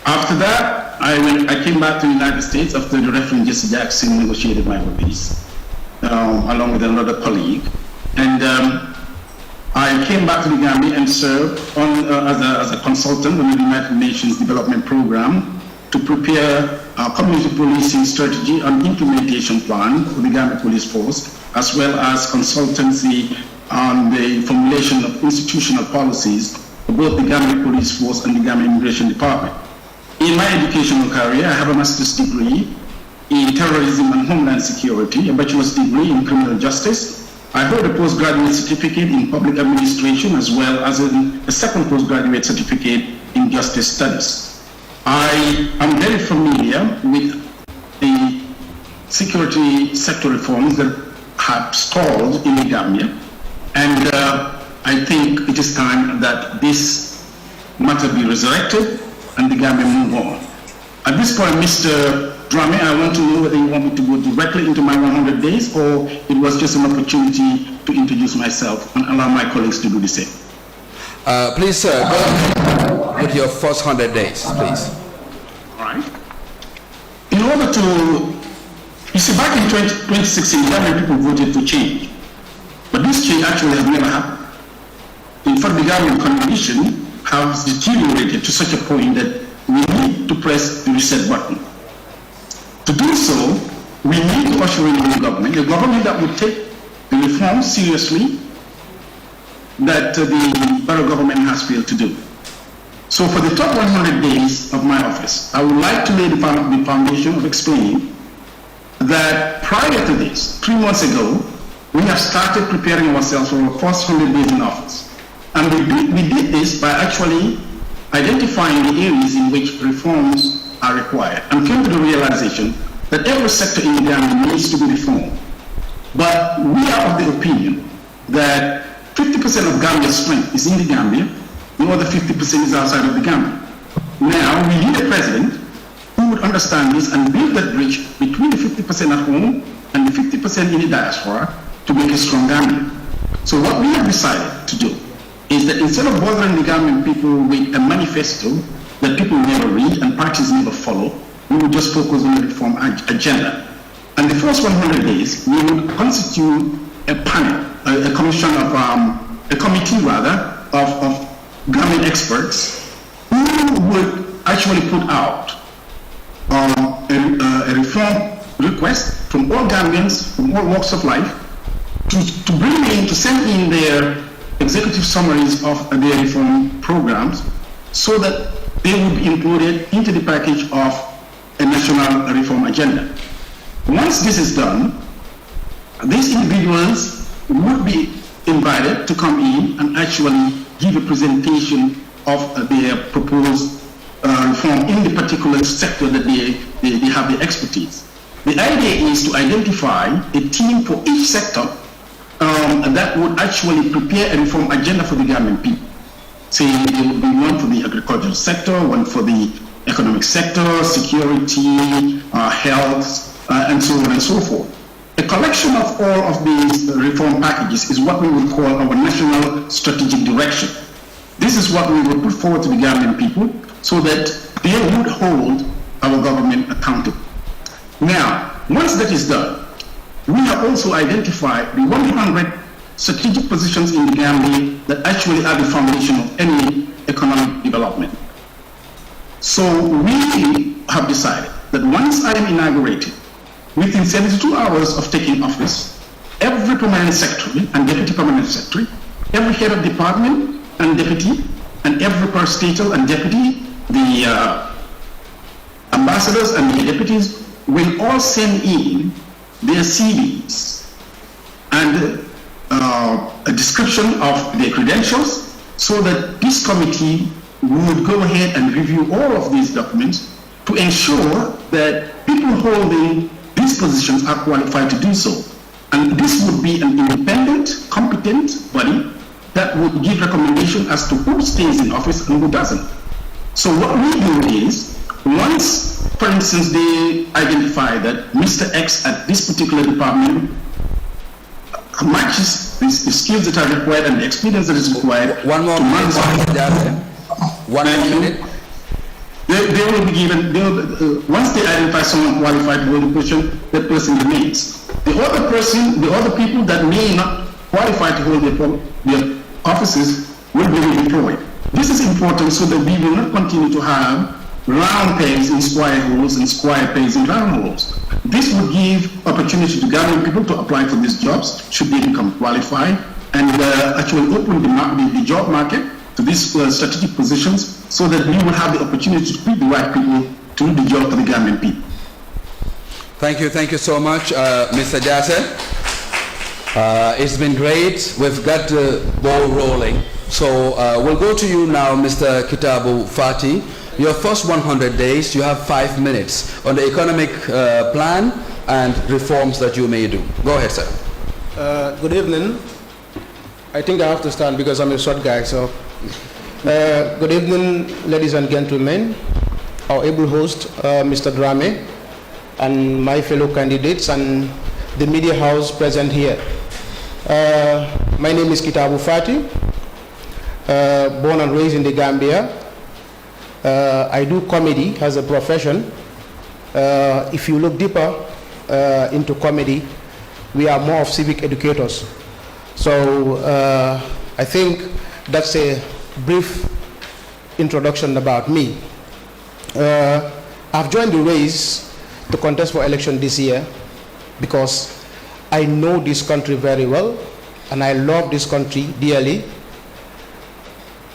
After that, I came back to the United States after the Reverend Jesse Jackson negotiated my release, along with another colleague. And I came back to the Gambia and served as a consultant on the United Nations Development Program to prepare a community policing strategy and implementation plan for the Gambia Police Force, as well as consultancy on the formulation of institutional policies for both the Gambia Police Force and the Gambia Immigration Department. In my educational career, I have a master's degree in terrorism and homeland security, a bachelor's degree in criminal justice. I hold a postgraduate certificate in public administration, as well as a second postgraduate certificate in justice studies. I am very familiar with the security sector reforms that have stalled in the Gambia, and I think it is time that this matter be resurrected and the Gambia move on. At this point, Mr. Drame, I want to know whether you want me to go directly into my 100 days, or it was just an opportunity to introduce myself and allow my colleagues to do the same. Please, sir, go ahead with your first 100 days, please. All right. In order to, you see, back in 2016, Gambian people voted for change, but this change actually has never happened. In fact, the Gambian condition has deteriorated to such a point that we need to press the reset button. To do so, we need to usher in a government that would take the reforms seriously that the borough government has failed to do. So for the top 100 days of my office, I would like to lay the foundation of explaining that prior to this, 3 months ago, we have started preparing ourselves for our first 100 days in office. And we did this by actually identifying the areas in which reforms are required and came to the realization that every sector in the Gambia needs to be reformed. But we are of the opinion that 50% of Gambia's strength is in the Gambia, the other 50% is outside of the Gambia. Now, we need a president who would understand this and build that bridge between the 50% at home and the 50% in the diaspora to make a strong Gambia. So what we have decided to do is that instead of bothering the Gambian people with a manifesto that people never read and parties never follow, we will just focus on the reform agenda. And the first 100 days, we will constitute a panel, a commission of, a committee rather, of Gambian experts who would actually put out a reform request from all Gambians, from all walks of life, to send in their executive summaries of their reform programs so that they would be included into the package of a national reform agenda. Once this is done, these individuals would be invited to come in and actually give a presentation of their proposed reform in the particular sector that they have the expertise. The idea is to identify a team for each sector that would actually prepare a reform agenda for the Gambian people. Say there would be one for the agricultural sector, one for the economic sector, security, health, and so on and so forth. A collection of all of these reform packages is what we would call our national strategic direction. This is what we would put forward to the Gambian people so that they would hold our government accountable. Now, once that is done, we have also identified the 100 strategic positions in the Gambia that actually are the foundation of any economic development. So we have decided that once I am inaugurated, within 72 hours of taking office, every permanent secretary and deputy permanent secretary, every head of department and deputy, and every parastatal and deputy, the ambassadors and the deputies will all send in their CVs and a description of their credentials so that this committee would go ahead and review all of these documents to ensure that people holding these positions are qualified to do so. And this would be an independent, competent body that would give recommendation as to who stays in office and who doesn't. So what we do is, once, for instance, they identify that Mr. X at this particular department matches the skills that are required and the experience that is required. One more minute. One more minute. they will be given, once they identify someone qualified to hold the position, that person remains. The other people that may not qualify to hold their offices will be redeployed. This is important so that we will not continue to have round pegs in square holes and square pegs in round holes. This will give opportunity to Gambian people to apply for these jobs should they become qualified, and actually open the job market to these strategic positions so that we will have the opportunity to pick the right people to do the job for the Gambian people. Thank you so much, Mr. Jase. It's been great. We've got the ball rolling. So we'll go to you now, Mr. Kitabu Fati. Your first 100 days, you have 5 minutes on the economic plan and reforms that you may do. Go ahead, sir. Good evening. I think I have to stand because I'm a short guy. So, good evening, ladies and gentlemen, our able host, Mr. Drame, and my fellow candidates and the media house present here. My name is Kitabu Fati, born and raised in the Gambia. I do comedy as a profession. If you look deeper into comedy, we are more of civic educators. So I think that's a brief introduction about me. I've joined the race to contest for election this year because I know this country very well and I love this country dearly.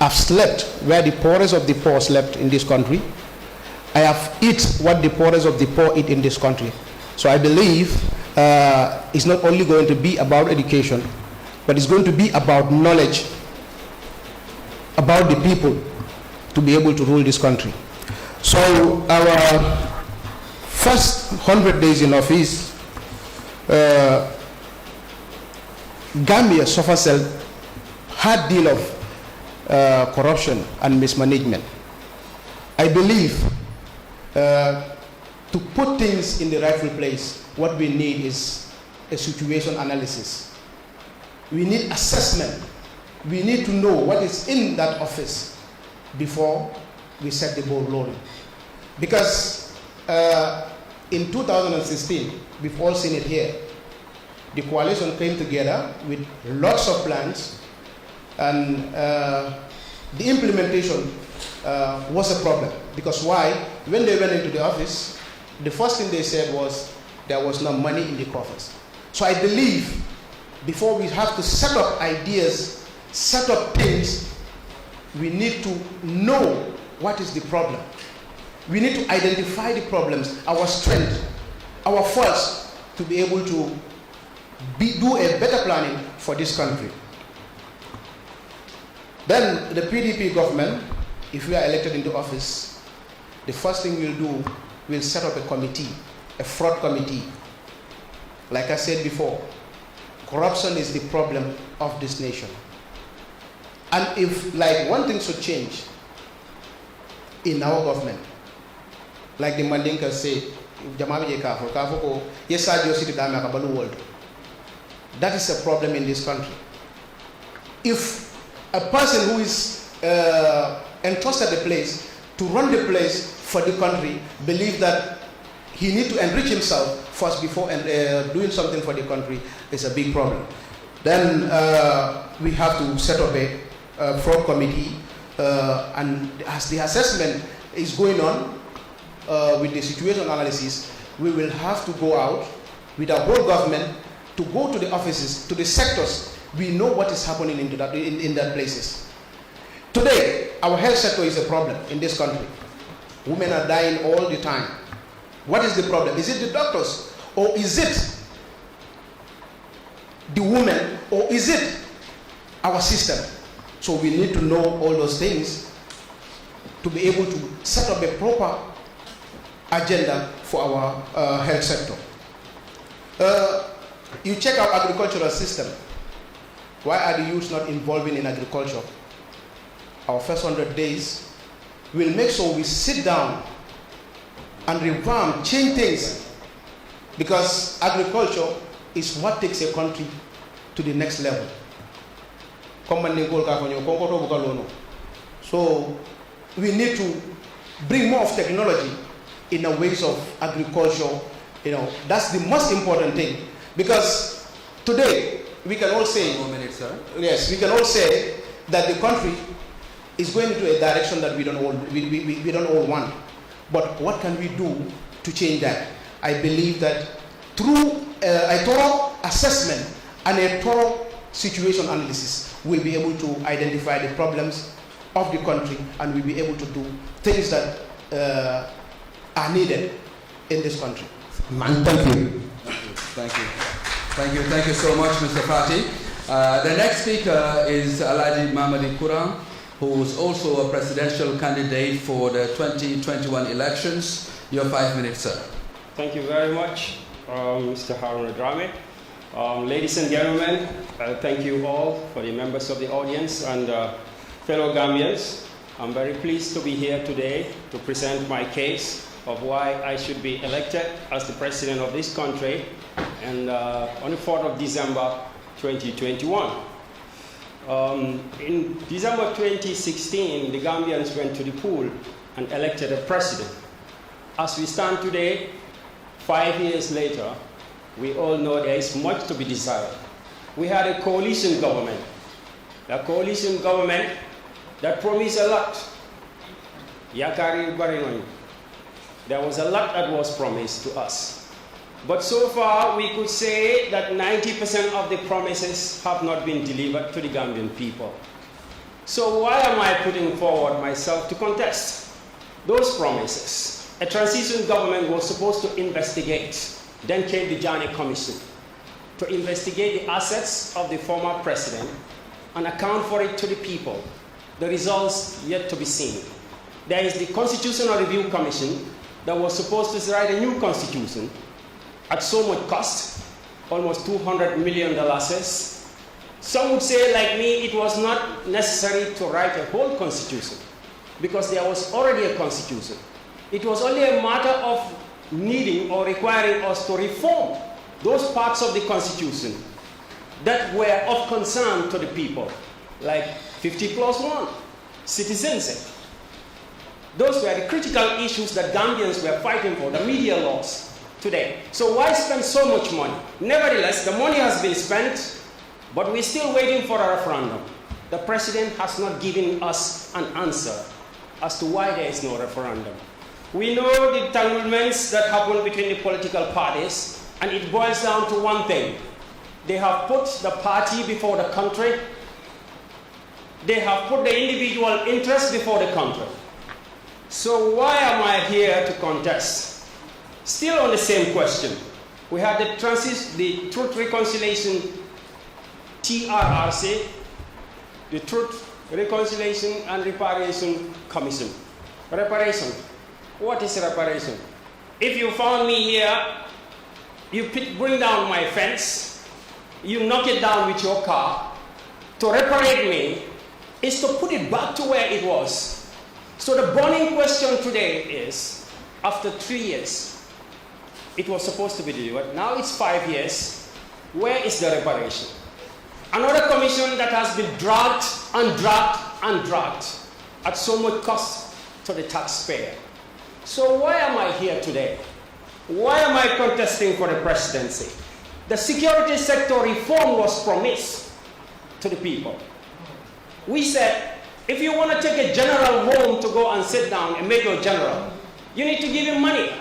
I've slept where the poorest of the poor slept in this country. I have eaten what the poorest of the poor eat in this country. So I believe it's not only going to be about education, but it's going to be about knowledge about the people to be able to rule this country. So our first 100 days in office, Gambia suffers a hard deal of corruption and mismanagement. I believe to put things in the rightful place, what we need is a situation analysis. We need assessment. We need to know what is in that office before we set the ball rolling. Because in 2016, we've all seen it here, the coalition came together with lots of plans, and the implementation was a problem. Because why? When they went into the office, the first thing they said was there was no money in the coffers. So I believe before we have to set up ideas, set up things, we need to know what is the problem. We need to identify the problems, our strength, our faults, to be able to do a better planning for this country. Then the PDP government, if we are elected into office, the first thing we'll do, we'll set up a committee, a fraud committee. Like I said before, corruption is the problem of this nation. And if, like, one thing should change in our government, like the Mandinka said, that is a problem in this country. If a person who is entrusted the place to run the place for the country believes that he needs to enrich himself first before doing something for the country, is a big problem. Then we have to set up a fraud committee, and as the assessment is going on with the situation analysis, we will have to go out with our whole government to go to the offices, to the sectors. We know what is happening in that places. Today, our health sector is a problem in this country. Women are dying all the time. What is the problem? Is it the doctors, or is it the women, or is it our system? So we need to know all those things to be able to set up a proper agenda for our health sector. You check our agricultural system. Why are the youth not involving in agriculture? Our first 100 days will make sure we sit down and revamp, change things, because agriculture is what takes a country to the next level. So we need to bring more of technology in the ways of agriculture. That's the most important thing. Because today, we can all say, 1 minute, sir. yes, we can all say that the country is going into a direction that we don't all want. But what can we do to change that? I believe that through a thorough assessment and a thorough situation analysis, we'll be able to identify the problems of the country, and we'll be able to do things that are needed in this country. Man, thank you. Thank you. Thank you. Thank you so much, Mr. Fati. The next speaker is Alhaji Mamadi Kuram, who is also a presidential candidate for the 2021 elections. Your 5 minutes, sir. Thank you very much, Mr. Haruna Drame. Ladies and gentlemen, thank you all, for the members of the audience and fellow Gambians. I'm very pleased to be here today to present my case of why I should be elected as the president of this country and on the 4th of December 2021. In December 2016, the Gambians went to the poll and elected a president. As we stand today, 5 years later, we all know there is much to be desired. We had a coalition government that promised a lot. There was a lot that was promised to us. But so far, we could say that 90% of the promises have not been delivered to the Gambian people. So why am I putting forward myself to contest those promises? A transition government was supposed to investigate. Then came the Janneh Commission to investigate the assets of the former president and account for it to the people. The results yet to be seen. There is the Constitutional Review Commission that was supposed to write a new constitution at so much cost, almost $200 million. Some would say, like me, it was not necessary to write a whole constitution because there was already a constitution. It was only a matter of needing or requiring us to reform those parts of the constitution that were of concern to the people, like 50+1, citizenship. Those were the critical issues that Gambians were fighting for, the media laws today. So why spend so much money? Nevertheless, the money has been spent, but we're still waiting for a referendum. The president has not given us an answer as to why there is no referendum. We know the entanglements that happen between the political parties, and it boils down to one thing. They have put the party before the country. They have put the individual interest before the country. So why am I here to contest? Still on the same question. We had the Truth Reconciliation TRRC, the Truth Reconciliation and Reparation Commission. Reparation. What is reparation? If you found me here, you bring down my fence, you knock it down with your car, to reparate me is to put it back to where it was. So the burning question today is, after 3 years, it was supposed to be delivered. Now it's 5 years. Where is the reparation? Another commission that has been dragged and dragged and dragged at so much cost to the taxpayer. So why am I here today? Why am I contesting for the presidency? The security sector reform was promised to the people. We said, if you want to take a general home to go and sit down, a major general, you need to give him money.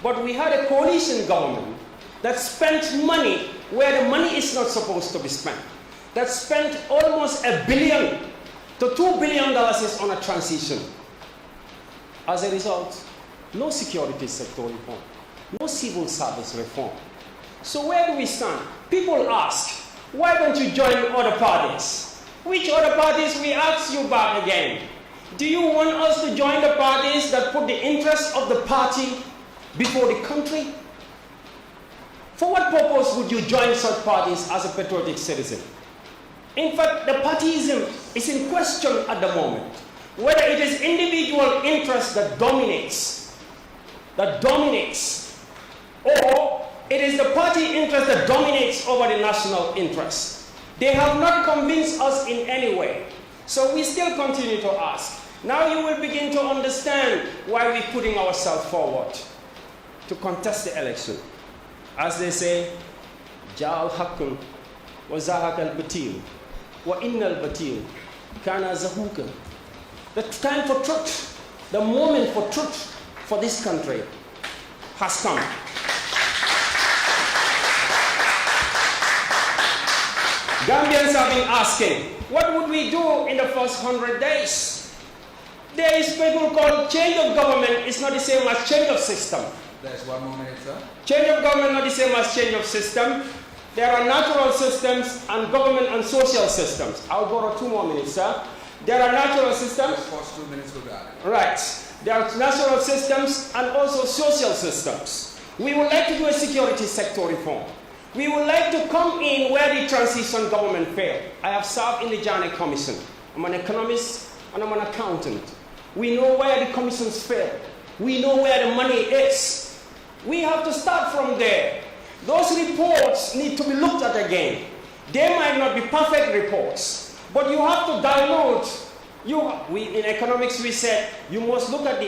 But we had a coalition government that spent money where the money is not supposed to be spent. That spent almost $1 billion to $2 billion on a transition. As a result, no security sector reform, no civil service reform. So where do we stand? People ask, why don't you join other parties? Which other parties? We ask you back again. Do you want us to join the parties that put the interests of the party before the country? For what purpose would you join such parties as a patriotic citizen? In fact, the partyism is in question at the moment. Whether it is individual interest that dominates, or it is the party interest that dominates over the national interest. They have not convinced us in any way. So we still continue to ask, Now you will begin to understand why we're putting ourselves forward to contest the election. As they say, Ja'al haqqun wa zahaq al-batil wa inna al-batil kana zahuqa. The time for truth, the moment for truth for this country has come. Gambians have been asking, what would we do in the first 100 days? There is people called change of government is not the same as change of system. There's 1 more minute, sir. Change of government not the same as change of system. There are natural systems and government and social systems. I'll borrow 2 more minutes, sir. There are natural systems. Just pause 2 minutes, we'll be out. Right. There are natural systems and also social systems. We would like to do a security sector reform. We would like to come in where the transition government failed. I have served in the Janet Commission. I'm an economist and I'm an accountant. We know where the commissions failed. We know where the money is. We have to start from there. Those reports need to be looked at again. They might not be perfect reports, but you have to download. In economics we said you must look at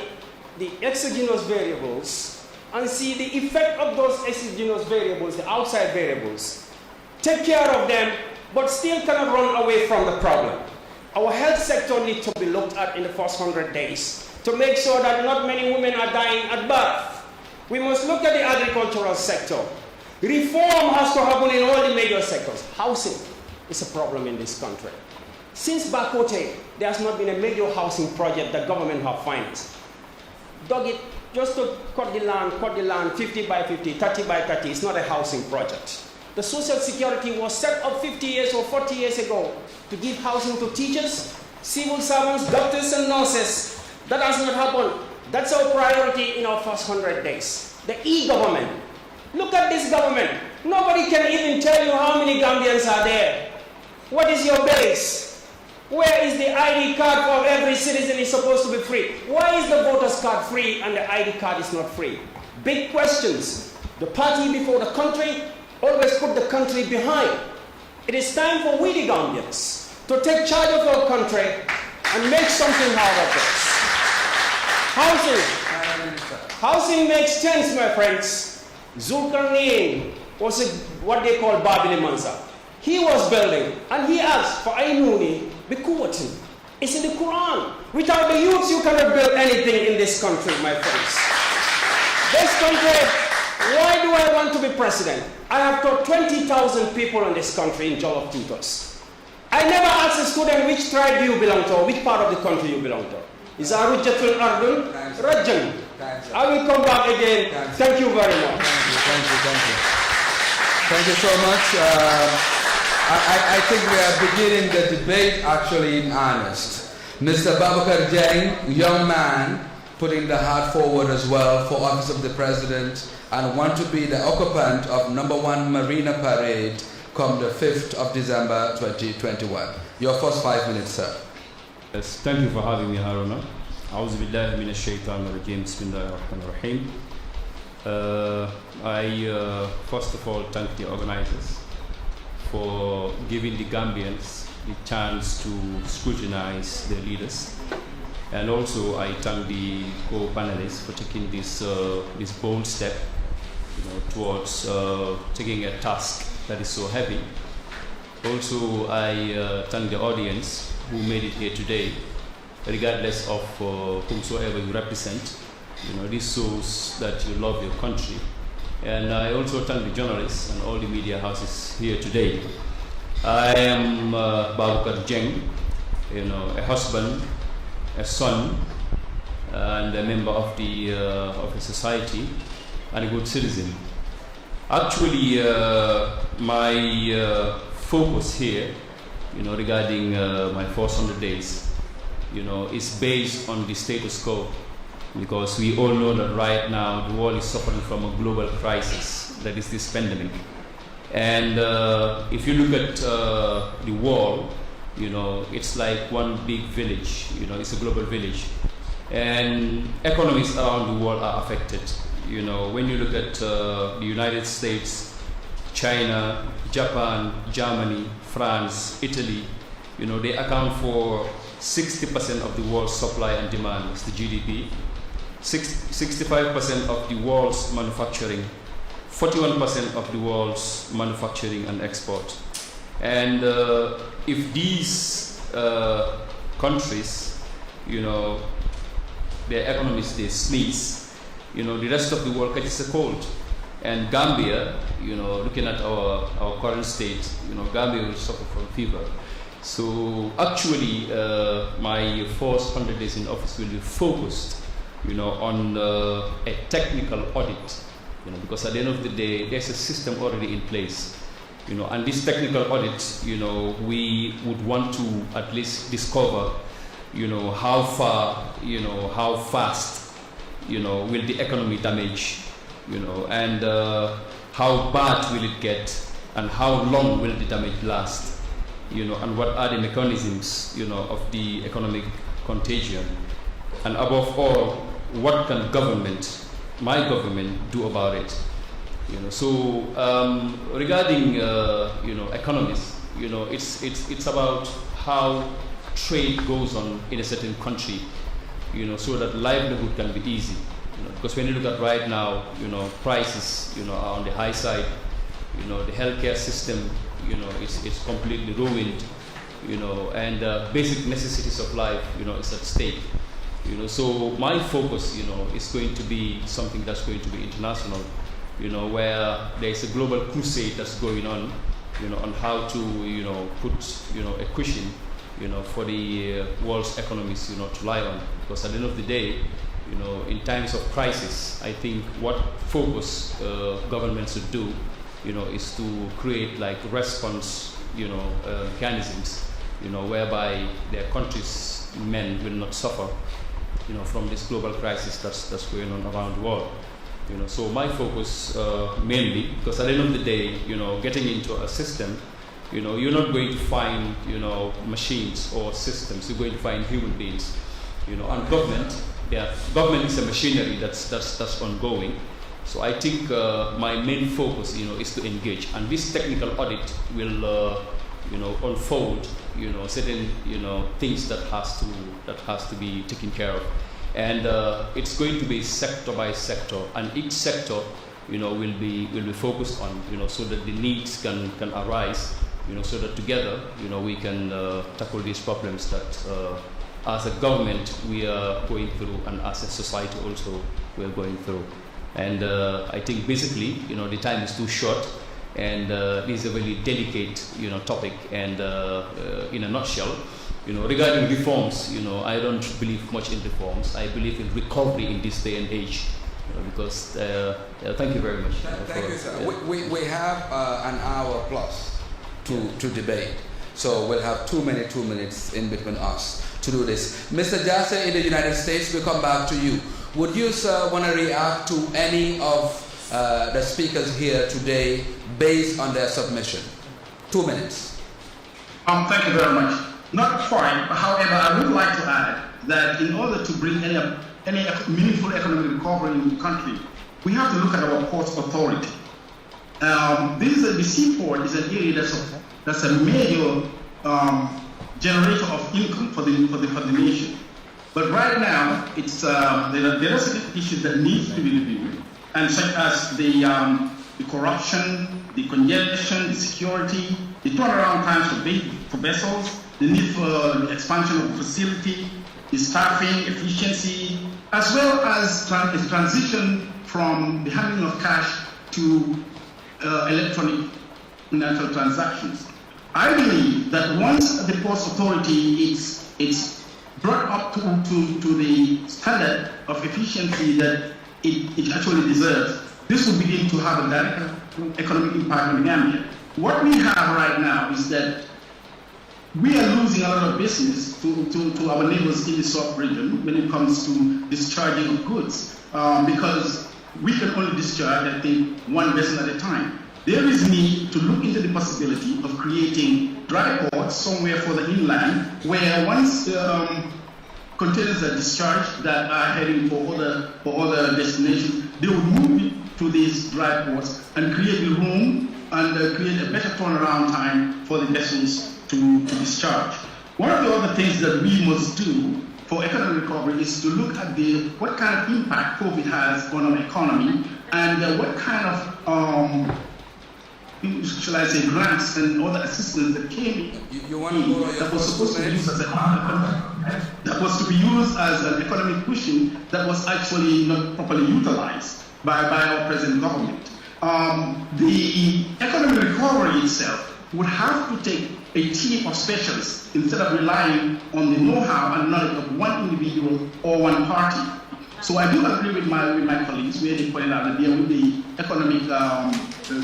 the exogenous variables and see the effect of those exogenous variables, the outside variables. Take care of them, but still cannot run away from the problem. Our health sector needs to be looked at in the first 100 days to make sure that not many women are dying at birth. We must look at the agricultural sector. Reform has to happen in all the major sectors. Housing is a problem in this country. Since Bakote, there has not been a major housing project that government have financed. Dug it just to cut the land 50 by 50, 30 by 30. It's not a housing project. The Social Security was set up 50 years or 40 years ago to give housing to teachers, civil servants, doctors and nurses. That has not happened. That's our priority in our first 100 days. The e-government. Look at this government. Nobody can even tell you how many Gambians are there. What is your base? Where is the ID card for every citizen is supposed to be free? Why is the voter's card free and the ID card is not free? Big questions. The party before the country always put the country behind. It is time for we the Gambians to take charge of our country and make something out of this. Housing makes sense, my friends. Zulkarnain was what they call Babili Mansa. He was building and he asked for Ainuni Bikuwatin. It's in the Quran. Without the youths, you cannot build anything in this country, my friends. This country, why do I want to be president? I have taught 20,000 people in this country in Jollof Tutors. I never asked a student which tribe you belong to or which part of the country you belong to. Is Arujjatul Ardun? Rajan. I will come back again. Thank you very much. Thank you so much. I think we are beginning the debate actually in earnest. Mr. Babakar Jeng, young man, putting the heart forward as well for office of the president and want to be the occupant of #1 Marina Parade come the 5th of December 2021. Your first 5 minutes, sir. Yes, thank you for having me, Haruna. A'udhu billahi minash shaitanir rajim. Bismillahirrahmanirrahim. I first of all thank the organizers for giving the Gambians the chance to scrutinize their leaders. And also I thank the co-panelists for taking this bold step, towards taking a task that is so heavy. Also, I thank the audience who made it here today, regardless of whomsoever you represent. This shows that you love your country. And I also thank the journalists and all the media houses here today. I am Babakar Jeng, a husband, a son, and a member of the society, and a good citizen. Actually, my focus here, regarding my first 100 days, is based on the status quo, because we all know that right now the world is suffering from a global crisis, that is this pandemic. And if you look at the world, it's like one big village, it's a global village. And economies around the world are affected. When you look at the United States, China, Japan, Germany, France, Italy, they account for 60% of the world's supply and demand is the GDP, 65% of the world's manufacturing, 41% of the world's manufacturing and export. And if these countries, their economies, they sneeze, the rest of the world catches a cold. And Gambia, looking at our current state, Gambia will suffer from fever. So actually, my first 100 days in office will be focused, on a technical audit, because at the end of the day, there's a system already in place, and this technical audit, we would want to at least discover, how far, how fast, will the economy damage, and how bad will it get, and how long will the damage last, and what are the mechanisms, of the economic contagion, and above all, what can my government do about it? So regarding economics, it's about how trade goes on in a certain country, so that livelihood can be easy. Because when you look at right now, prices, are on the high side. The healthcare system, it's completely ruined. And basic necessities of life, is at stake. So my focus, is going to be something that's going to be international. Where there is a global crusade that's going on, on how to, put, a cushion, for the world's economies, to lie on. Because at the end of the day, in times of crisis, I think what focus governments should do, is to create like response, mechanisms, whereby their country's men will not suffer, from this global crisis that's going on around the world. So my focus mainly, because at the end of the day, getting into a system, you're not going to find, machines or systems. You're going to find human beings, and government. Government is a machinery that's ongoing. So I think my main focus, is to engage, and this technical audit will, unfold, certain, things that has to be taken care of, and it's going to be sector by sector, and each sector, will be focused on, so that the needs can arise, so that together, we can tackle these problems that. As a government, we are going through, and as a society also, we are going through. And I think basically, the time is too short, and this is a very delicate, topic. And in a nutshell, regarding reforms, I don't believe much in reforms. I believe in recovery in this day and age, because thank you very much. Thank you, sir. Yeah. We have an hour plus to debate, so we'll have 2 minutes in between us to do this. Mr. Jasseh in the United States, we'll come back to you. Would you, sir, want to react to any of the speakers here today based on their submission? 2 minutes. Thank you very much. Not quite, however, I would like to add that in order to bring any meaningful economic recovery in the country, we have to look at our port authority. The seaport is an area that's a major generator of income for the nation. But right now, it's there are certain issues that need to be reviewed, and such as the corruption, the congestion, the security, the turnaround times for vessels, the need for the expansion of the facility, the staffing, efficiency, as well as transition from the handling of cash to electronic financial transactions. I believe that once the Ports Authority is brought up to the standard of efficiency that it actually deserves, this will begin to have a direct economic impact on Gambia. What we have right now is that we are losing a lot of business to our neighbors in the South region when it comes to discharging of goods, because we can only discharge, I think, one vessel at a time. There is need to look into the possibility of creating dry ports somewhere for the inland, where once containers are discharged that are heading for other destinations, they will move to these dry ports and create the room and create a better turnaround time for the vessels to discharge. one of the other things that we must do for economic recovery is to look at what kind of impact COVID has on our economy and what kind of shall I say, grants and other assistance that came that was supposed to be used as an economic cushion that was actually not properly utilized by our present government. The economic recovery itself would have to take a team of specialists instead of relying on the know-how and knowledge of one individual or one party. So I do agree with my colleagues where they pointed out that there will be economic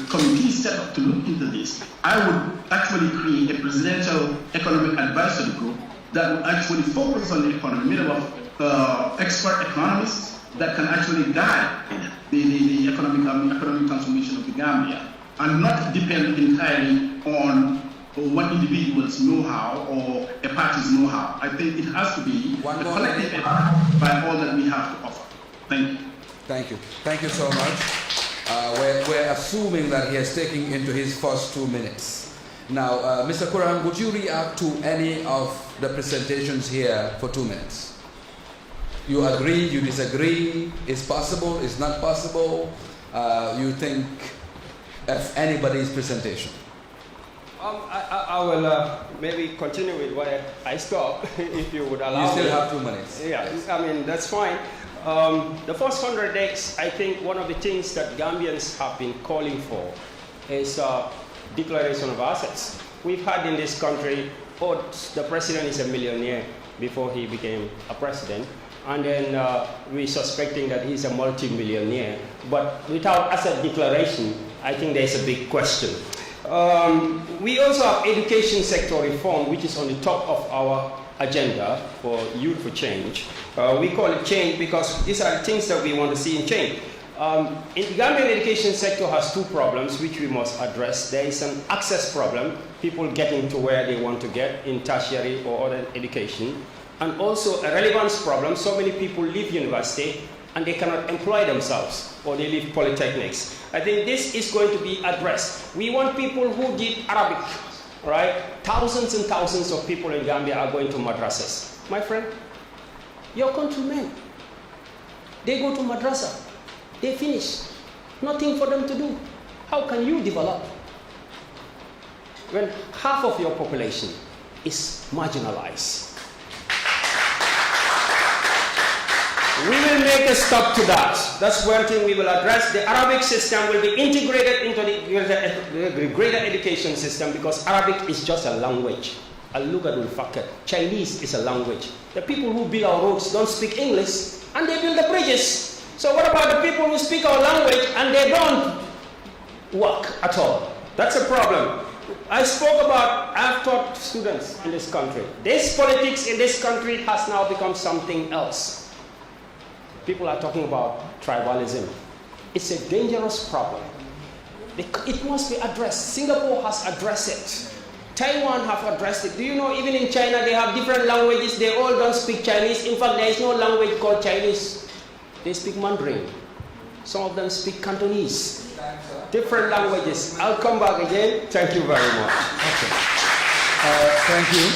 committee set up to look into this. I would actually create a presidential economic advisory group that would actually focus on the economy, made up of expert economists that can actually guide the economic transformation of the Gambia and not depend entirely on one individual's know-how or a party's know-how. I think it has to be a collective effort by all that we have to offer. Thank you. Thank you. Thank you so much. We're assuming that he has taken into his first 2 minutes. Now, Mr. Kuran, would you react to any of the presentations here for 2 minutes? You agree, you disagree, it's possible, it's not possible, you think of anybody's presentation? I will maybe continue with where I stopped, if you would allow me. You still have 2 minutes. Yeah, I mean, that's fine. The first 100 days, I think one of the things that Gambians have been calling for is declaration of assets. We've had in this country, the president is a millionaire before he became a president. And then we're suspecting that he's a multi-millionaire. But without asset declaration, I think there's a big question. We also have education sector reform, which is on the top of our agenda for Youth for Change. We call it change because these are the things that we want to see in change. In the Gambian education sector has two problems which we must address. There is an access problem, people getting to where they want to get in tertiary or other education, and also a relevance problem. So many people leave university and they cannot employ themselves, or they leave polytechnics. I think this is going to be addressed. We want people who did Arabic, right? Thousands and thousands of people in Gambia are going to madrasas. My friend, your countrymen, they go to madrasa, they finish, nothing for them to do. How can you develop when half of your population is marginalized? We will make a stop to that. That's one thing we will address. The Arabic system will be integrated into the greater education system because Arabic is just a language. Al-Lughadul Fakr. Chinese is a language. The people who build our roads don't speak English and they build the bridges. So what about the people who speak our language and they don't work at all? That's a problem. I spoke about, I've taught students in this country. This politics in this country has now become something else. People are talking about tribalism. It's a dangerous problem. It must be addressed. Singapore has addressed it. Taiwan have addressed it. Do you know even in China they have different languages. They all don't speak Chinese. In fact, there is no language called Chinese. They speak Mandarin. Some of them speak Cantonese. Different languages. I'll come back again. Thank you very much. Okay. Thank you.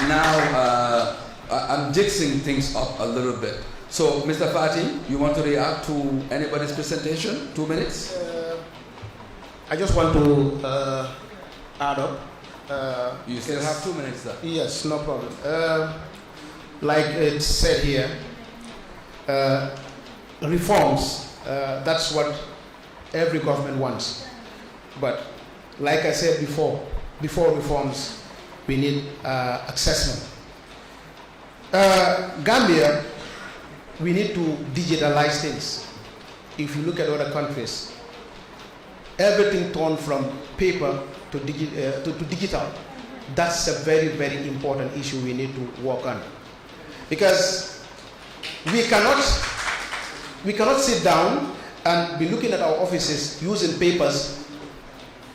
Now, I'm jixing things up a little bit. So, Mr. Fati, you want to react to anybody's presentation? 2 minutes? I just want to add up. You still have 2 minutes, sir. Yes, no problem. Like it's said here, reforms, that's what every government wants. But like I said before reforms, we need assessment. Gambia, we need to digitalize things. If you look at other countries, everything turned from paper to digital. That's a very, very important issue we need to work on. Because we cannot sit down and be looking at our offices using papers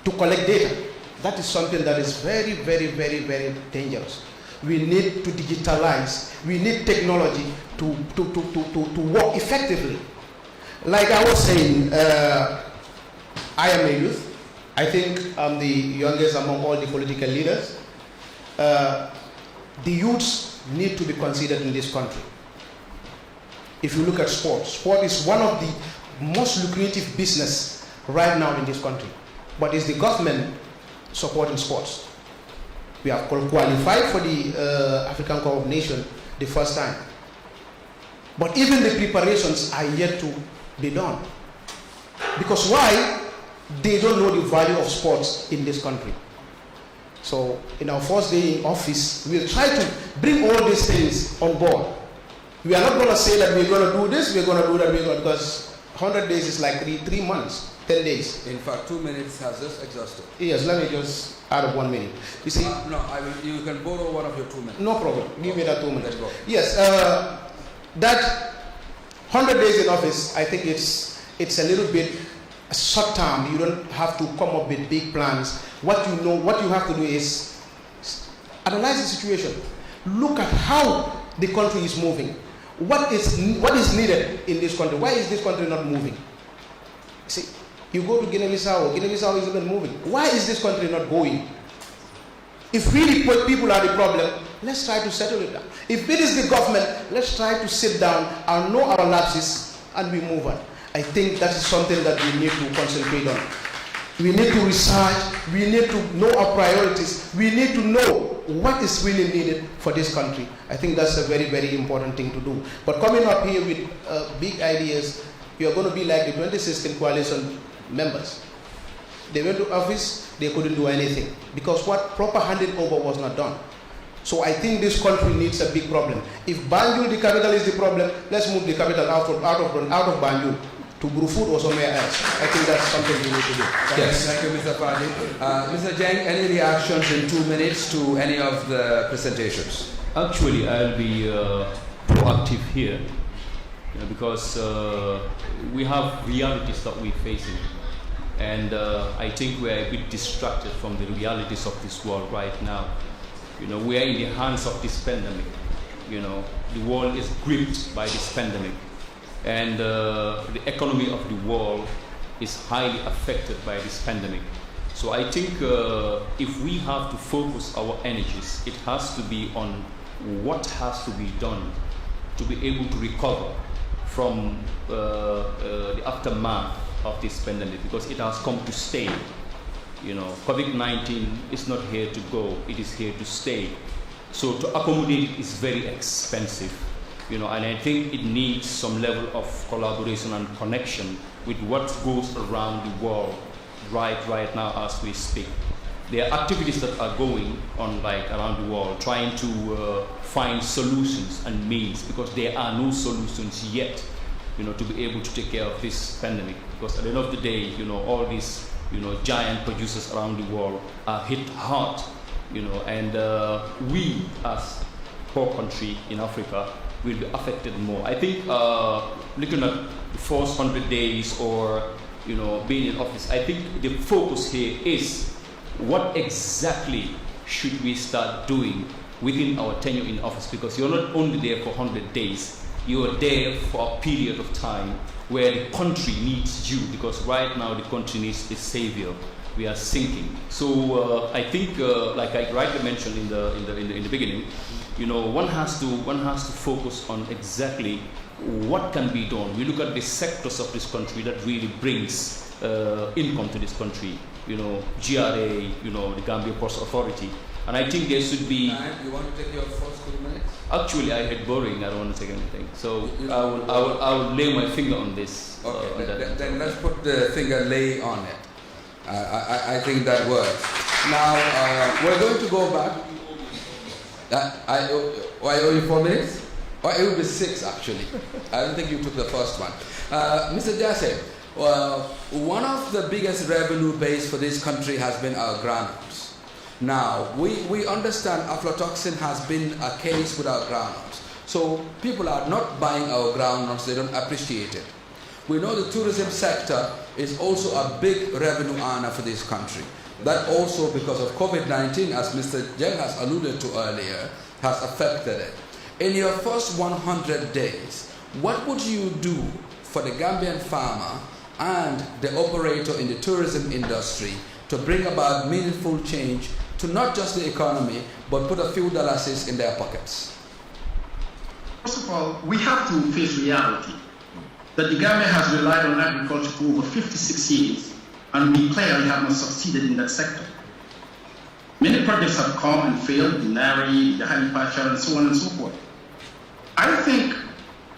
to collect data. That is something that is very, very, very, very dangerous. We need to digitalize. We need technology to work effectively. Like I was saying, I am a youth. I think I'm the youngest among all the political leaders. the youths need to be considered in this country. If you look at sport, sport is one of the most lucrative business right now in this country. But is the government supporting sports? We have qualified for the African Cup of Nations the first time. But even the preparations are yet to be done. Because why? They don't know the value of sports in this country. So in our first day in office, we'll try to bring all these things on board. We are not going to say that we're going to do this, we're going to do that, because 100 days is like three months, 10 days. In fact, 2 minutes has just exhausted. Yes, let me just add up 1 minute. You see? No, you can borrow one of your 2 minutes. No problem. Give me that 2 minutes. Let's go. Yes, that 100 days in office, I think it's a little bit short term. You don't have to come up with big plans. What you have to do is analyze the situation. Look at how the country is moving. What is needed in this country? Why is this country not moving? See, you go to Guinea-Bissau. Guinea-Bissau is even moving. Why is this country not going? If really people are the problem, let's try to settle it down. If it is the government, let's try to sit down and know our lapses and we move on. I think that is something that we need to concentrate on. We need to research, we need to know our priorities, we need to know what is really needed for this country. I think that's a very, very important thing to do. But coming up here with big ideas, you are going to be like the 2016 coalition members. They went to office, they couldn't do anything because proper handing over was not done. So I think this country needs a big problem. If Banjul, the capital, is the problem, let's move the capital out of Banjul to Brufut or somewhere else. I think that's something we need to do. Yes, thank you, Mr. Fadi. Mr. Jeng, any reactions in 2 minutes to any of the presentations? Actually, I'll be proactive here, because we have realities that we're facing. And I think we're a bit distracted from the realities of this world right now. We are in the hands of this pandemic. The world is gripped by this pandemic. And the economy of the world is highly affected by this pandemic. So I think if we have to focus our energies, it has to be on what has to be done to be able to recover from the aftermath of this pandemic, because it has come to stay. COVID-19 is not here to go, it is here to stay. So to accommodate it is very expensive. And I think it needs some level of collaboration and connection with what goes around the world right now as we speak. There are activities that are going on around the world, trying to find solutions and means, because there are no solutions yet, to be able to take care of this pandemic. Because at the end of the day, all these, giant producers around the world are hit hard, and we as poor country in Africa will be affected more. I think looking at the first 100 days or being in office, I think the focus here is what exactly should we start doing within our tenure in office, because you're not only there for 100 days, you are there for a period of time where the country needs you, because right now the country needs a savior. We are sinking. So I think, like I rightly mentioned in the beginning, one has to focus on exactly what can be done. We look at the sectors of this country that really brings income to this country. GRA, the Gambia Ports Authority, and I think there should be. You want to take your first 2 minutes? Actually, I had borrowing. I don't want to take anything. So I will lay my finger on this. Okay. Then let's put the finger lay on it. I think that works. Now we're going to go back. I owe you 4 minutes? Or it will be 6 actually. I don't think you took the first one. Mr. Jase, one of the biggest revenue base for this country has been our granules. Now, we understand aflatoxin has been a case with our granules. So people are not buying our granules, they don't appreciate it. We know the tourism sector is also a big revenue earner for this country. That also, because of COVID-19, as Mr. Jeng has alluded to earlier, has affected it. In your first 100 days, what would you do for the Gambian farmer and the operator in the tourism industry to bring about meaningful change to not just the economy, but put a few dollars in their pockets? First of all, we have to face reality that the Gambia has relied on agriculture for over 56 years, and we clearly have not succeeded in that sector. Many projects have come and failed, the Nari, the Honey Pasture, and so on and so forth. I think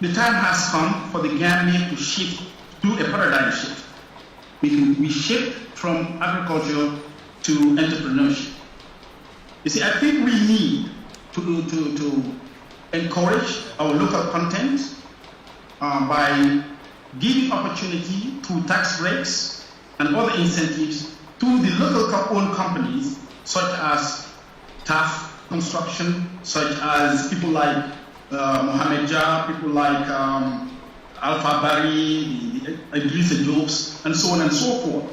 the time has come for the Gambia to shift, do a paradigm shift. We shift from agriculture to entrepreneurship. You see, I think we need to encourage our local content by giving opportunity through tax breaks and other incentives to the local owned companies such as TAF Construction, such as people like Mohamed Jah, people like Alpha Barry, Idrissa Jobs, and so on and so forth.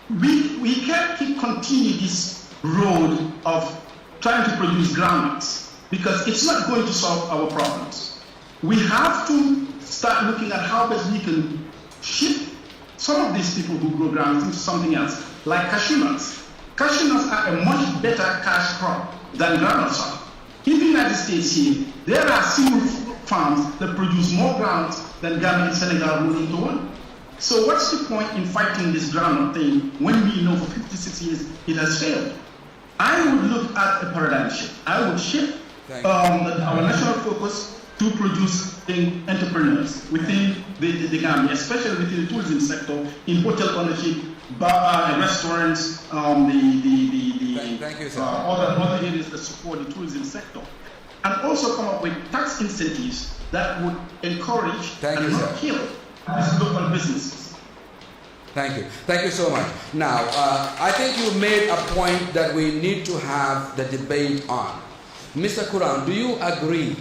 We can't continue this road of trying to produce groundnuts because it's not going to solve our problems. We have to start looking at how best we can shift some of these people who grow groundnuts into something else, like cashew nuts. Cashew nuts are a much better cash crop than groundnuts are. In the United States here, there are single farms that produce more groundnuts than Ghana and Senegal roll into one. So what's the point in fighting this groundnut thing when we know for 56 years it has failed? I would look at a paradigm shift. I would shift our national focus to producing entrepreneurs within the Gambia, especially within the tourism sector, in hotel ownership, restaurants, Thank you, sir. other areas that support the tourism sector, and also come up with tax incentives that would encourage and not kill these local businesses. Thank you. Thank you so much. Now, I think you made a point that we need to have the debate on. Mr. Kuran, do you agree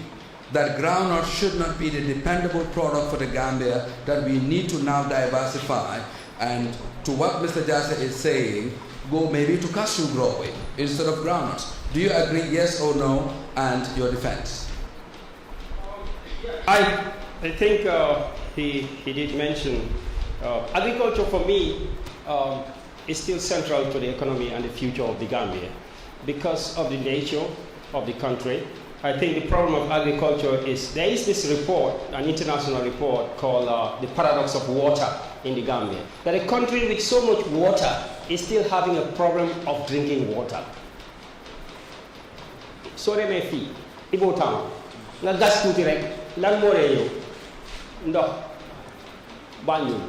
that groundnut should not be the dependable product for the Gambia, that we need to now diversify, and to what Mr. Jassa is saying, go maybe to cashew growing instead of groundnuts? Do you agree, yes or no, and your defense? I think he did mention agriculture for me is still central to the economy and the future of the Gambia because of the nature of the country. I think the problem of agriculture is there is this report, an international report called the paradox of water in the Gambia, that a country with so much water is still having a problem of drinking water. So they may feel, Ibo town, na gas tuti rek, lan more yo, ndox, Banjul,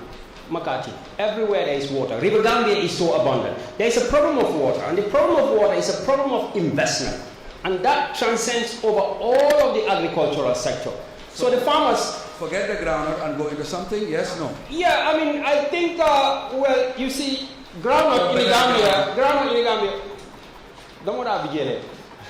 Makati, everywhere there is water. River Gambia is so abundant. There is a problem of water, and the problem of water is a problem of investment. And that transcends over all of the agricultural sector. So the farmers... Forget the groundnut and go into something, yes, no? Yeah, I mean, I think, well, you see, groundnut in the Gambia, don't want to begin it.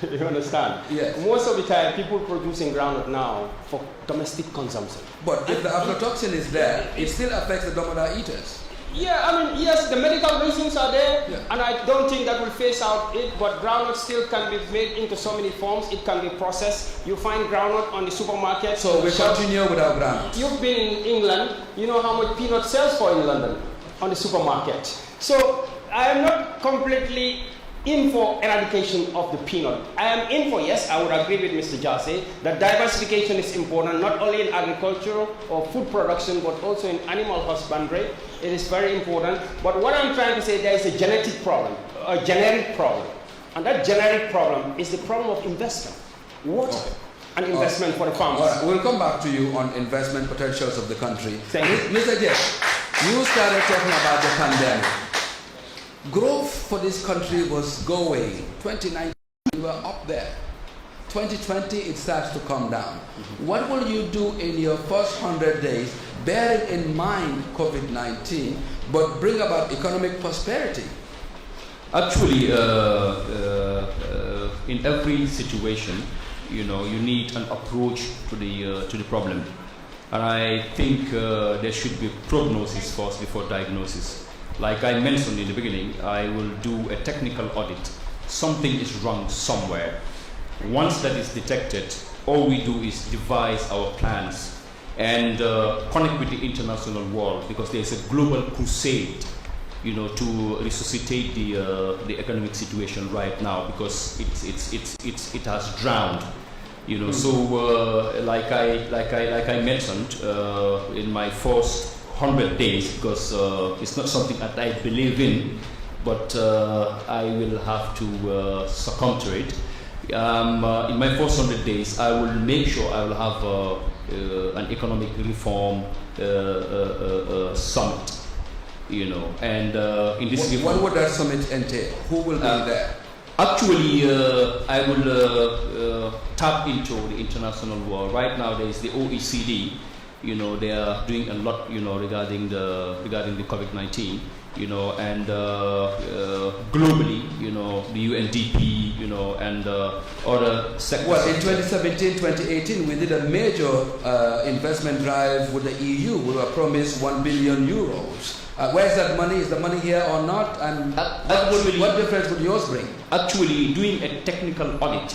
You understand? Yes. Most of the time, people producing groundnut now for domestic consumption. But if the aflatoxin is there, it still affects the Domoda eaters. Yeah, I mean, yes, the medical reasons are there, yeah. And I don't think that will phase out it, but groundnut still can be made into so many forms. It can be processed. You find groundnut on the supermarket. So we continue with our groundnut. You've been in England, you know how much peanut sells for in London on the supermarket. So I am not completely in for eradication of the peanut. I am in for, yes, I would agree with Mr. Jassy, that diversification is important, not only in agriculture or food production, but also in animal husbandry. It is very important. But what I'm trying to say, there is a genetic problem, a generic problem. And that generic problem is the problem of investment. Water and investment for the farmers. All right, we'll come back to you on investment potentials of the country. Thank you. Mr. Jeff, you started talking about the pandemic. Growth for this country was going. 2019, we were up there. 2020, it starts to come down. What will you do in your first 100 days, bearing in mind COVID-19, but bring about economic prosperity? Actually, in every situation, you need an approach to the problem, and I think there should be prognosis first before diagnosis. Like I mentioned in the beginning, I will do a technical audit. Something is wrong somewhere. Once that is detected, all we do is devise our plans and connect with the international world, because there's a global crusade to resuscitate the economic situation right now, because it has drowned. So like I mentioned in my first 100 days, because it's not something that I believe in, but I will have to succumb to it. In my first 100 days, I will make sure I will have an economic reform summit. And in this what would that summit entail? Who will be there? Actually, I will tap into the international world. Right now, there is the OECD. They are doing a lot, regarding the COVID-19. And globally, the UNDP, and other sectors. Well, in 2017, 2018, we did a major investment drive with the EU. We were promised 1 billion euros. Where's that money? Is the money here or not? And what difference would yours bring? Actually, doing a technical audit,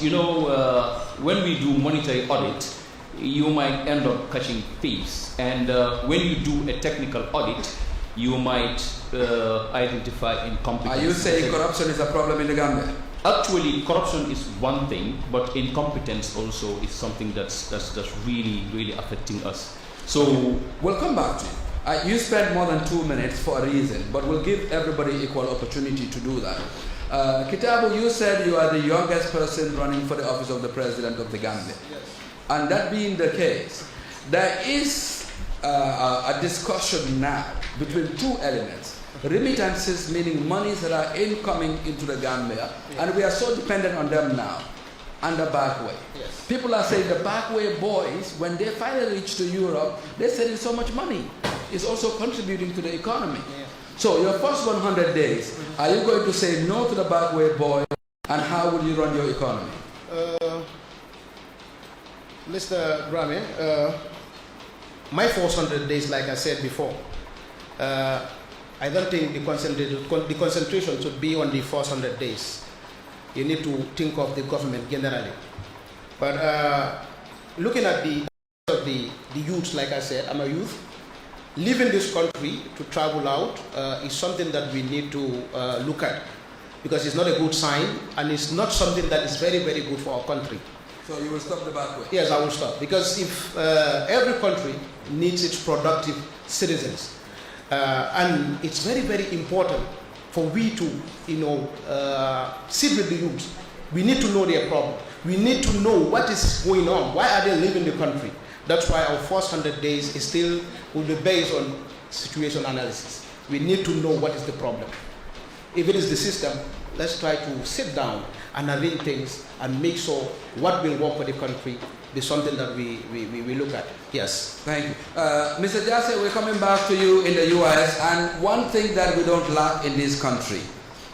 when we do monetary audit, you might end up catching thieves. And when you do a technical audit, you might identify incompetence. Are you saying corruption is a problem in the Gambia? Actually, corruption is one thing, but incompetence also is something that's really, really affecting us. So we'll come back to you. You spent more than 2 minutes for a reason, but we'll give everybody equal opportunity to do that. Kitabu, you said you are the youngest person running for the office of the President of the Gambia. Yes. And that being the case, there is a discussion now between two elements. Remittances, meaning monies that are incoming into the Gambia, and we are so dependent on them now, and the back way. Yes. People are saying the back way boys, when they finally reach to Europe, they send in so much money. It's also contributing to the economy. Yeah. So your first 100 days, are you going to say no to the back way boy, and how will you run your economy? Mr. Graham, my first 100 days, like I said before, I don't think the concentration should be on the first 100 days. You need to think of the government generally. But looking at the youth, like I said, I'm a youth. Leaving this country to travel out is something that we need to look at, because it's not a good sign, and it's not something that is very, very good for our country. So you will stop the back way? Yes, I will stop, because if every country needs its productive citizens, and it's very, very important for we to, sit with the youth. We need to know their problem. We need to know what is going on. Why are they leaving the country? That's why our first 100 days is still will be based on situation analysis. We need to know what is the problem. If it is the system, let's try to sit down and arrange things and make sure what will work for the country be something that we look at. Yes. Thank you. Mr. Jase, we're coming back to you in the US, and one thing that we don't lack in this country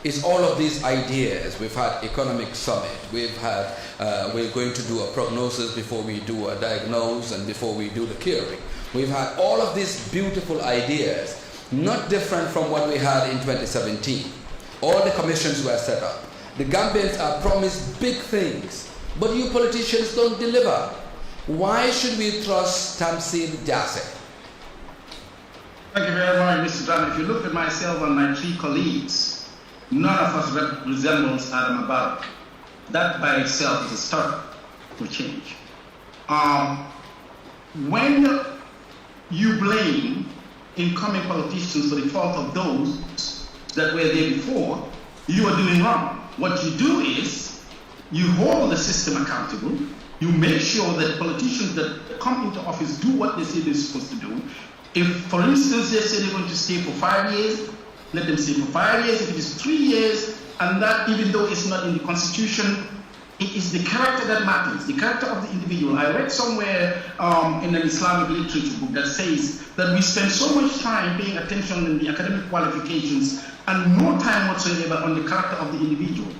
is all of these ideas. We've had economic summit. We've had, we're going to do a prognosis before we do a diagnose and before we do the curing. We've had all of these beautiful ideas, not different from what we had in 2017. All the commissions were set up. The Gambians are promised big things, but you politicians don't deliver. Why should we trust Tamsil Jase? Thank you very much, Mr. John. If you look at myself and my 3 colleagues, none of us resembles Adam Barrow. That by itself is a start to change. When you blame incoming politicians for the fault of those that were there before, you are doing wrong. What you do is you hold the system accountable. You make sure that politicians that come into office do what they say they're supposed to do. If, for instance, they say they're going to stay for 5 years, let them stay for 5 years. If it is 3 years, and that even though it's not in the Constitution, it is the character that matters, the character of the individual. I read somewhere in an Islamic literature book that says that we spend so much time paying attention on the academic qualifications and no time whatsoever on the character of the individual.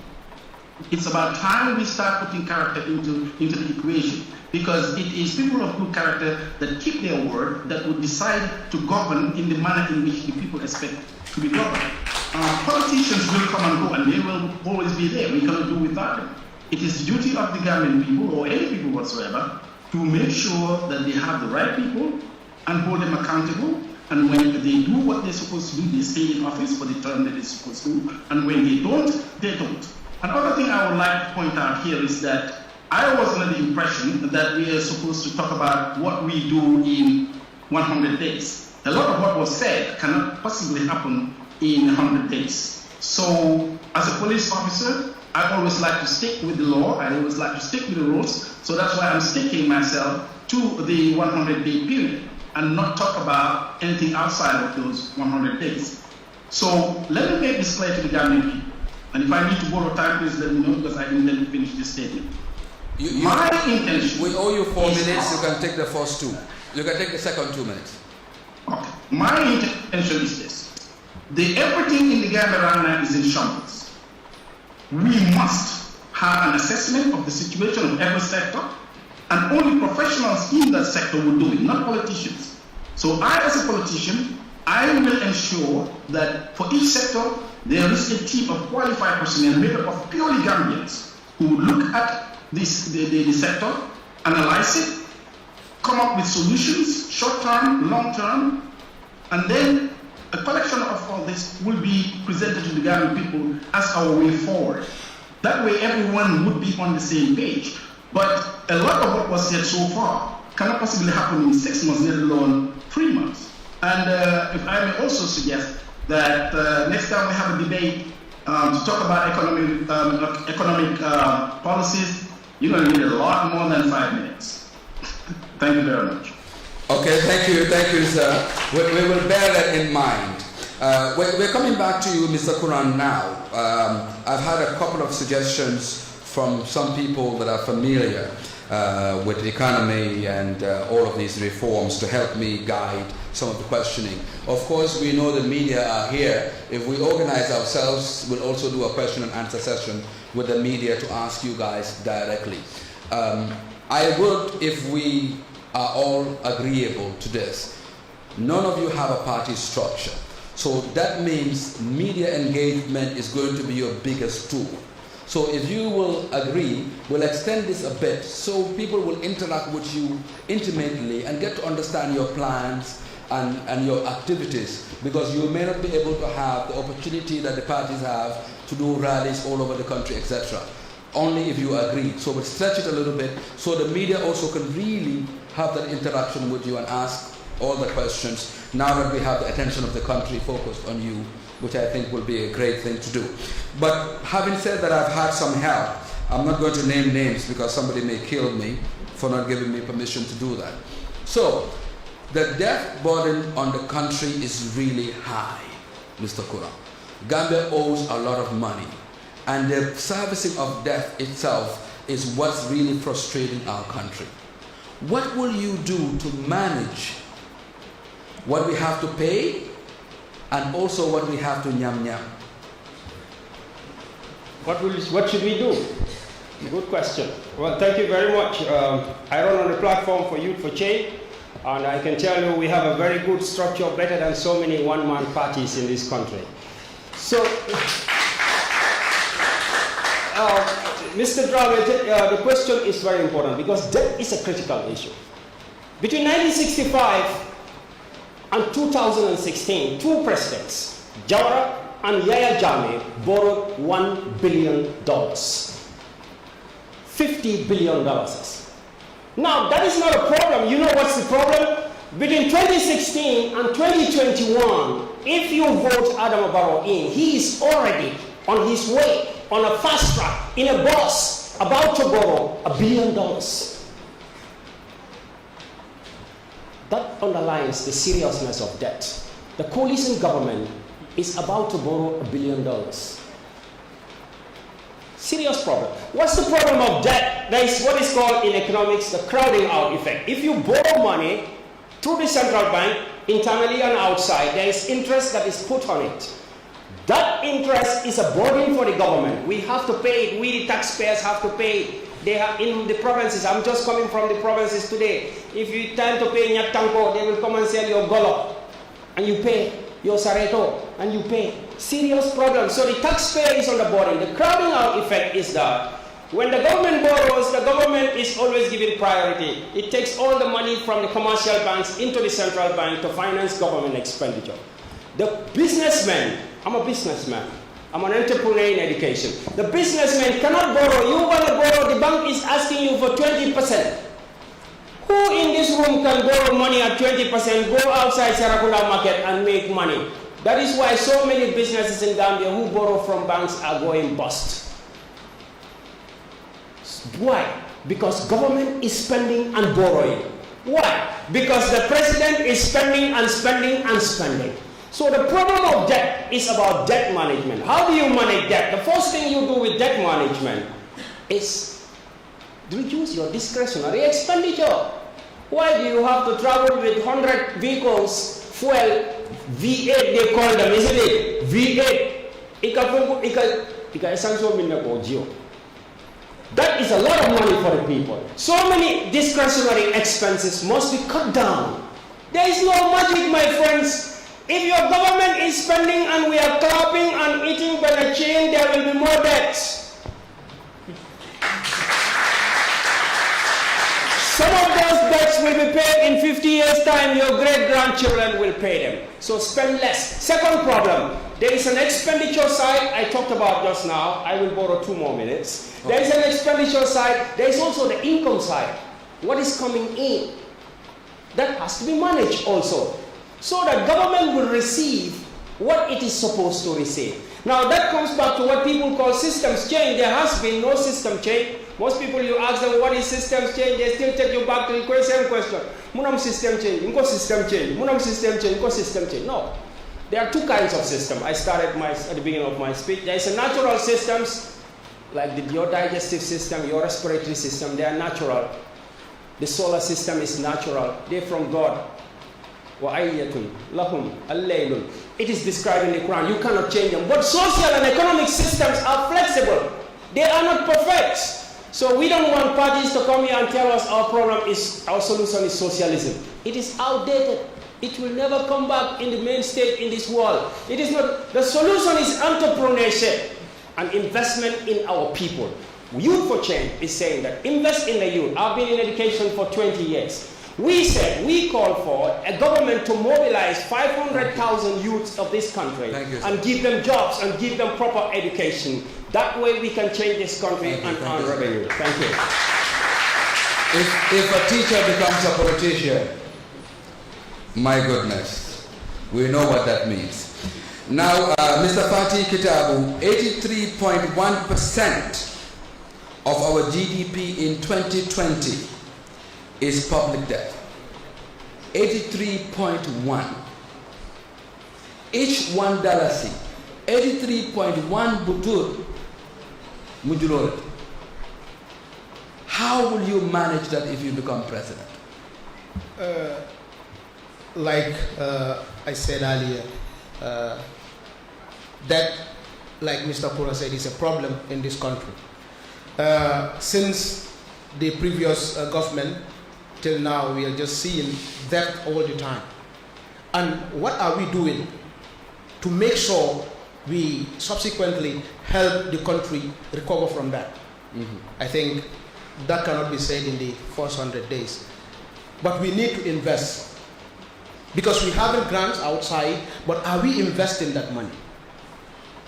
It's about time we start putting character into the equation, because it is people of good character that keep their word that would decide to govern in the manner in which the people expect to be governed. Politicians will come and go, and they will always be there. We cannot do without them. It is the duty of the Gambian people, or any people whatsoever, to make sure that they have the right people and hold them accountable. And when they do what they're supposed to do, they stay in office for the term that they're supposed to do. And when they don't, they don't. Another thing I would like to point out here is that I was under the impression that we are supposed to talk about what we do in 100 days. A lot of what was said cannot possibly happen in 100 days. So as a police officer, I always like to stick with the law. I always like to stick with the rules. So that's why I'm sticking myself to the 100-day period and not talk about anything outside of those 100 days. So let me make this clear to the Gambian people. And if I need to borrow time, please let me know, because I didn't let me finish this statement. My intention. We owe you 4 minutes. You can take the first 2. You can take the second 2 minutes. Okay. My intention is this. Everything in the Gambia right now is in shambles. We must have an assessment of the situation of every sector, and only professionals in that sector will do it, not politicians. So I, as a politician, I will ensure that for each sector, there is a team of qualified personnel made up of purely Gambians who look at the sector, analyze it, come up with solutions, short-term, long-term, and then a collection of all this will be presented to the Gambian people as our way forward. That way everyone would be on the same page. But a lot of what was said so far cannot possibly happen in 6 months, let alone 3 months. And if I may also suggest that next time we have a debate to talk about economic policies, you're going to need a lot more than 5 minutes. Thank you very much. Okay, thank you, sir. We will bear that in mind. We're coming back to you, Mr. Quran, now. I've had a couple of suggestions from some people that are familiar with the economy and all of these reforms to help me guide some of the questioning. Of course, we know the media are here. If we organize ourselves, we'll also do a question and answer session with the media to ask you guys directly. I would, if we are all agreeable to this, none of you have a party structure. So that means media engagement is going to be your biggest tool. So if you will agree, we'll extend this a bit so people will interact with you intimately and get to understand your plans and your activities, because you may not be able to have the opportunity that the parties have to do rallies all over the country, etc. Only if you agree. So we'll stretch it a little bit so the media also can really have that interaction with you and ask all the questions now that we have the attention of the country focused on you, which I think will be a great thing to do. But having said that, I've had some help. I'm not going to name names because somebody may kill me for not giving me permission to do that. So, the debt burden on the country is really high, Mr. Kura. Gambia owes a lot of money, and the servicing of debt itself is what's really frustrating our country. What will you do to manage what we have to pay and also what we have to nyam-nyam? What should we do? Good question. Well, thank you very much. I run on the platform for Youth for Change, and I can tell you we have a very good structure, better than so many one-man parties in this country. So, Mr. Drame, the question is very important because debt is a critical issue. Between 1965 and 2016, 2 presidents, Jawara and Yahya Jammeh, borrowed $1 billion. $50 billion. Now, that is not a problem. You know what's the problem? Between 2016 and 2021, if you vote Adama Barrow in, he is already on his way, on a fast track, in a bus, about to borrow $1 billion. That underlines the seriousness of debt. The coalition government is about to borrow $1 billion. Serious problem. What's the problem of debt? There is what is called in economics the crowding out effect. If you borrow money through the central bank, internally and outside, there is interest that is put on it. That interest is a burden for the government. We have to pay it. We, the taxpayers, have to pay it. They are in the provinces. I'm just coming from the provinces today. If you tend to pay Nyatanko, they will come and sell your golo, and you pay your Sareto, and you pay. Serious problem. So the taxpayer is on the burden. The crowding out effect is that When the government borrows, the government is always given priority. It takes all the money from the commercial banks into the central bank to finance government expenditure. The businessman, I'm a businessman, I'm an entrepreneur in education. The businessman cannot borrow. You want to borrow, the bank is asking you for 20%. Who in this room can borrow money at 20%, go outside Sarakunda market and make money? That is why so many businesses in Gambia who borrow from banks are going bust. Why? Because government is spending and borrowing. Why? Because the president is spending and spending and spending. So the problem of debt is about debt management. How do you manage debt? The first thing you do with debt management is reduce your discretionary expenditure. Why do you have to travel with 100 vehicles, fuel, V8 they call them, isn't it? V8. That is a lot of money for the people. So many discretionary expenses must be cut down. There is no magic, my friends. If your government is spending and we are clapping and eating by the chain, there will be more debts. Some of those debts will be paid in 50 years' time. Your great-grandchildren will pay them. So spend less. Second problem, there is an expenditure side I talked about just now. I will borrow 2 more minutes. There is an expenditure side. There is also the income side. What is coming in? That has to be managed also, so that government will receive what it is supposed to receive. Now that comes back to what people call systems change. There has been no system change. Most people, you ask them what is systems change, they still take you back to the same question. Munam system change, inko system change, munam system change, inko system change. No. There are 2 kinds of system. I started at the beginning of my speech. There is a natural systems, like your digestive system, your respiratory system, they are natural. The solar system is natural. They're from God. وَأَيَّةٌ لَهُمْ اللَّيْلٌ. It is described in the Quran. You cannot change them. But social and economic systems are flexible. They are not perfect. So we don't want parties to come here and tell us our solution is socialism. It is outdated. It will never come back in the main state in this world. It is not. The solution is entrepreneurship and investment in our people. Youth for Change is saying that invest in the youth. I've been in education for 20 years. We call for a government to mobilize 500,000 youths of this country and give them jobs and give them proper education. That way we can change this country and earn revenue. Thank you. If a teacher becomes a politician, my goodness, we know what that means. Now, Mr. Fatih Kitabu, 83.1% of our GDP in 2020 is public debt. 83.1. Each $1, 83.1 butur mujulore. How will you manage that if you become president? Like I said earlier, that, like Mr. Kura said, is a problem in this country. Since the previous government till now, we are just seeing debt all the time. And what are we doing to make sure we subsequently help the country recover from that? I think that cannot be said in the first 100 days. But we need to invest. Because we have grants outside, but are we investing that money?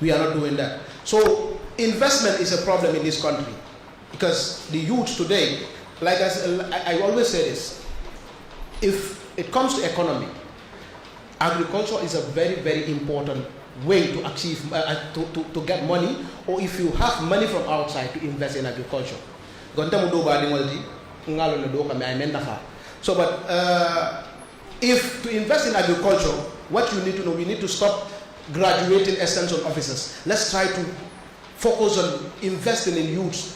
We are not doing that. So investment is a problem in this country. Because the youth today, like I always say this, if it comes to economy, agriculture is a very, very important way to achieve, to get money, or if you have money from outside to invest in agriculture. So, but if to invest in agriculture, what you need to know, we need to stop graduating extension officers. Let's try to focus on investing in youths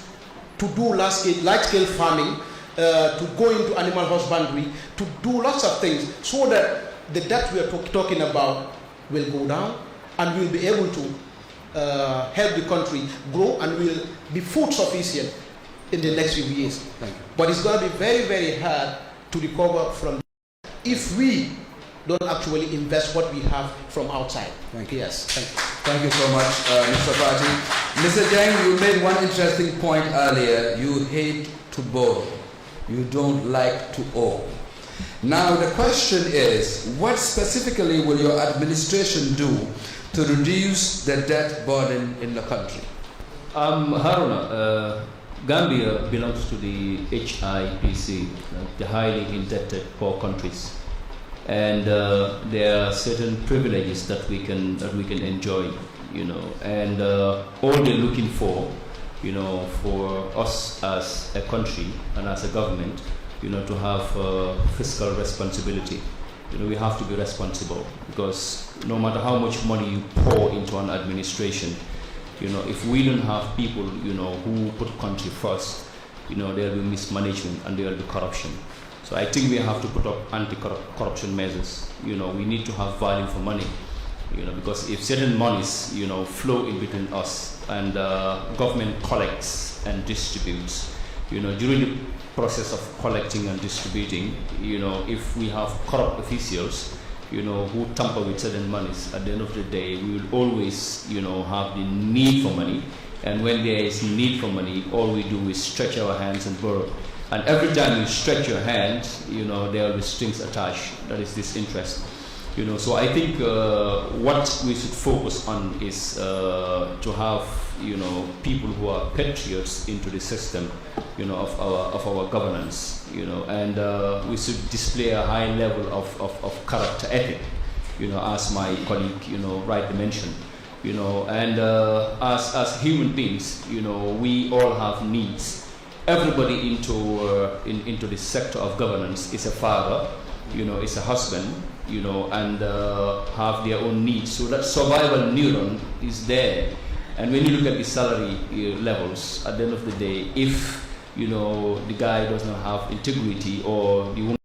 to do large-scale farming, to go into animal husbandry, to do lots of things, so that the debt we are talking about will go down, and we'll be able to help the country grow, and will be food sufficient in the next few years. Thank you. But it's going to be very, very hard to recover from if we don't actually invest what we have from outside. Thank you. Yes. Thank you. Thank you so much, Mr. Fatih. Mr. Jang, you made one interesting point earlier. You hate to borrow. You don't like to owe. Now the question is, what specifically will your administration do to reduce the debt burden in the country? Haruna, Gambia belongs to the HIPC, the highly indebted poor countries, and there are certain privileges that we can enjoy, and all they're looking for, for us as a country and as a government, to have fiscal responsibility. We have to be responsible, because no matter how much money you pour into an administration, if we don't have people, who put country first, there will be mismanagement and there will be corruption. So I think we have to put up anti-corruption measures. We need to have value for money, because if certain monies, flow in between us and government collects and distributes, during the process of collecting and distributing, if we have corrupt officials, who tamper with certain monies, at the end of the day, we will always, have the need for money. And when there is need for money, all we do is stretch our hands and borrow. And every time you stretch your hand, there will be strings attached. That is this interest. So I think what we should focus on is to have, people who are patriots into the system, of our governance, and we should display a high level of character ethic, as my colleague, rightly mentioned, and as human beings, we all have needs. Everybody into the sector of governance is a father, is a husband, and have their own needs. So that survival neuron is there. And when you look at the salary levels, at the end of the day, if the guy does not have integrity, or the woman